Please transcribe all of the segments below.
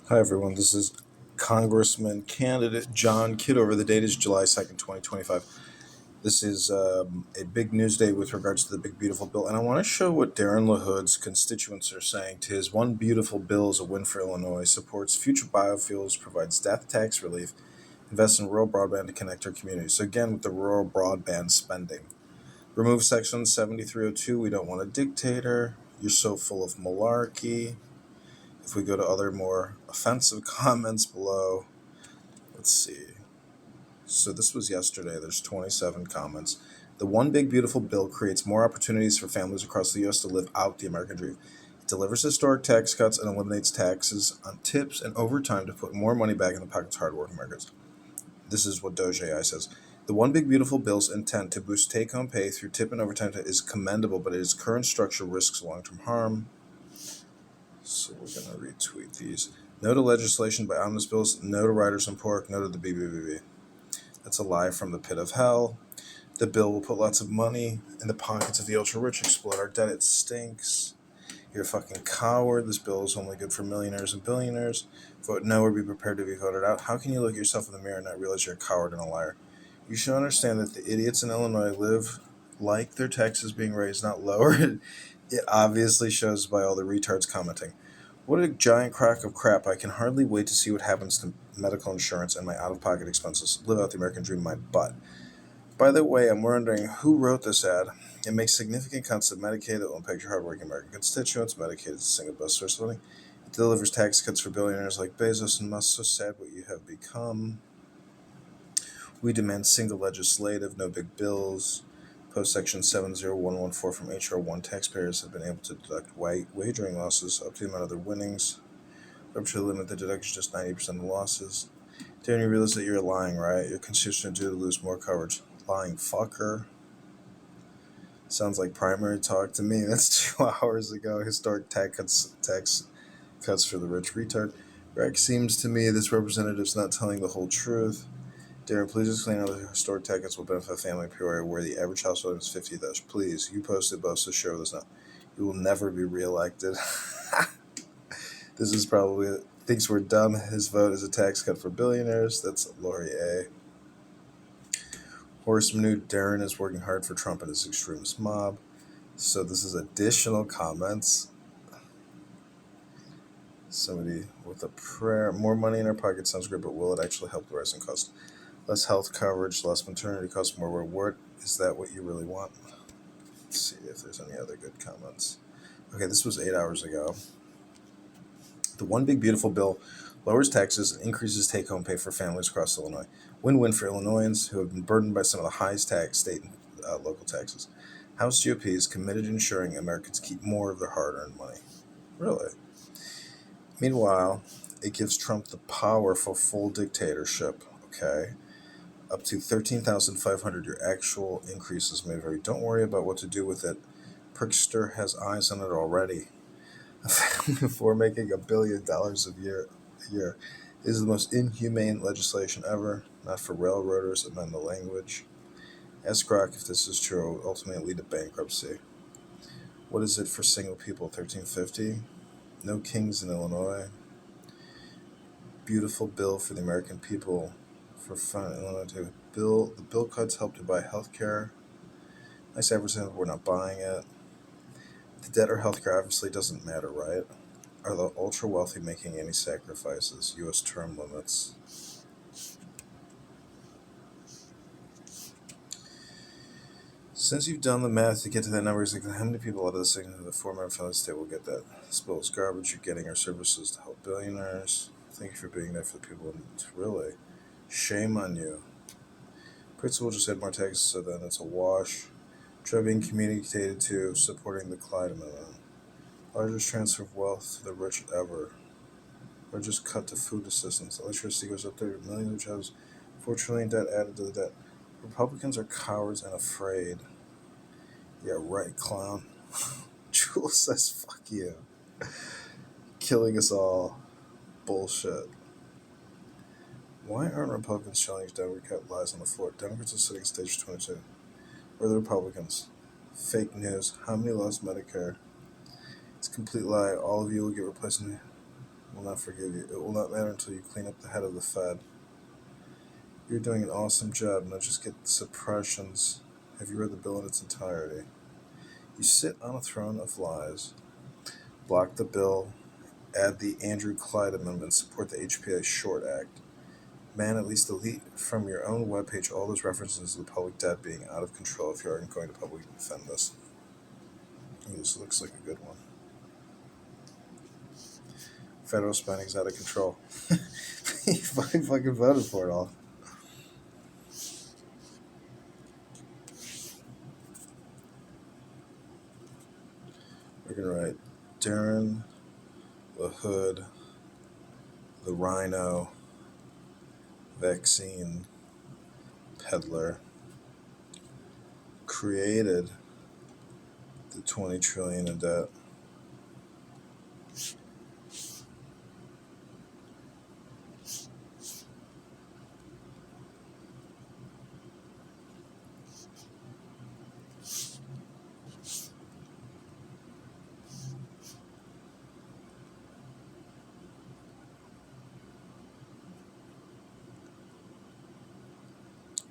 Hi, everyone. This is Congressman candidate John Kitover. The date is July 2nd, 2025. This is a big news day with regards to the big, beautiful bill. And I want to show what Darin LaHood's constituents are saying to his one beautiful bill is a win for Illinois, supports future biofuels, provides death tax relief, invests in rural broadband to connect our communities. So, again, with the rural broadband spending. Remove Section 7302. We don't want a dictator. You're so full of malarkey. If we go to other more offensive comments below, let's see. So this was yesterday. There's 27 comments. The one big beautiful bill creates more opportunities for families across the U.S. to live out the American dream. It delivers historic tax cuts and eliminates taxes on tips and overtime to put more money back in the pockets of hardworking Americans. This is what Doge AI says. The one big beautiful bill's intent to boost take-home pay through tip and overtime is commendable, but its current structure risks long-term harm. So we're going to retweet these. No to legislation by omnibus bills, no to riders and pork, no to the BBB. That's a lie from the pit of hell. The bill will put lots of money in the pockets of the ultra-rich, exploit our debt. It stinks. You're a fucking coward. This bill is only good for millionaires and billionaires. Vote no or be prepared to be voted out. How can you look yourself in the mirror and not realize you're a coward and a liar? You should understand that the idiots in Illinois live like their taxes being raised, not lowered. It obviously shows by all the retards commenting. What a giant crock of crap. I can hardly wait to see what happens to medical insurance and my out-of-pocket expenses. Live out the American dream in my butt. By the way, I'm wondering who wrote this ad. It makes significant cuts to Medicaid that will impact your hardworking American constituents. Medicaid is the single best source of money. It delivers tax cuts for billionaires like Bezos and Musk. So sad what you have become. We demand single legislative, no big bills. Post Section 70114 from H.R. 1, taxpayers have been able to deduct wagering losses up to the amount of their winnings. Arbitrary limit the deduction just 90% of the losses. Darren, you realize that you're lying, right? Your constituents do to lose more coverage. Lying fucker. Sounds like primary talk to me. That's 2 hours ago. Historic tax cuts for the rich retard. Rex, seems to me this representative's not telling the whole truth. Darren, please explain how the historic tax cuts will benefit a family in Peoria where the average household is $50. Please, you posted both, so share this now. You will never be reelected. This is probably thinks we're dumb. His vote is a tax cut for billionaires. That's Lori A. Horace Minute, Darin is working hard for Trump and his extremist mob. So this is additional comments. Somebody with a prayer. More money in our pocket sounds great, but will it actually help the rising cost? Less health coverage, less maternity costs, more reward. Is that what you really want? Let's see if there's any other good comments. Okay, this was 8 hours ago. The one big beautiful bill lowers taxes and increases take-home pay for families across Illinois. Win-win for Illinoisans who have been burdened by some of the highest tax state and local taxes. House GOP is committed to ensuring Americans keep more of their hard-earned money. Really? Meanwhile, it gives Trump the power for full dictatorship. Okay, up to 13,500. Your actual increases may vary. Don't worry about what to do with it. Prickster has eyes on it already. Before making $1 billion a year is the most inhumane legislation ever. Not for railroaders. Amend the language. Ask Grok if this is true. It will ultimately lead to bankruptcy. What is it for single people? $13.50. No kings in Illinois. Beautiful bill for the American people. For fun in Illinois too. The bill cuts help to buy health care. Nice advertisement. We're not buying it. The debt or health care obviously doesn't matter, right? Are the ultra wealthy making any sacrifices? U.S. term limits. Since you've done the math to get to that number, how many people out of the former family state will get that? This bill is garbage. You're getting our services to help billionaires. Thank you for being there for the people. Really, shame on you. Principal just add more taxes, so then it's a wash. Try being communicated to, supporting the Clyde Amendment. Largest transfer of wealth to the rich ever. Largest cut to food assistance. Electricity goes up 30 million of jobs. $4 trillion debt added to the debt. Republicans are cowards and afraid. Yeah, right, clown. Jewel says, fuck you. Killing us all. Bullshit. Why aren't Republicans challenging Democrat lies on the floor? Democrats are sitting stage 22. Where are the Republicans? Fake news. How many lost Medicare? It's a complete lie. All of you will get replaced in will not forgive you. It will not matter until you clean up the head of the Fed. You're doing an awesome job. Now just get the suppressions. Have you read the bill in its entirety? You sit on a throne of lies. Block the bill. Add the Andrew Clyde Amendment. Support the HPA Short Act. Man, at least delete from your own webpage all those references to the public debt being out of control if you aren't going to publicly defend this. This looks like a good one. Federal spending's out of control. He fucking voted for it all. We're gonna write Darin, LaHood, the Rhino, vaccine peddler, created the 20 trillion in debt.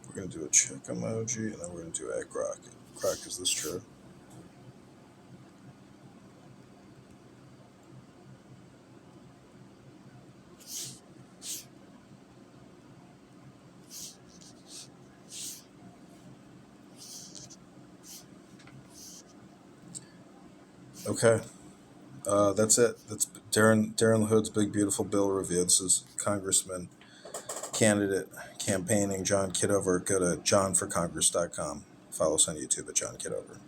We're going to do a check emoji, and then we're going to do a Grok. Grok, is this true? Okay. That's it. That's Darin LaHood's Big Beautiful Bill review. This is Congressman candidate campaigning John Kitover. Go to johnforcongress.com. Follow us on YouTube at John Kitover.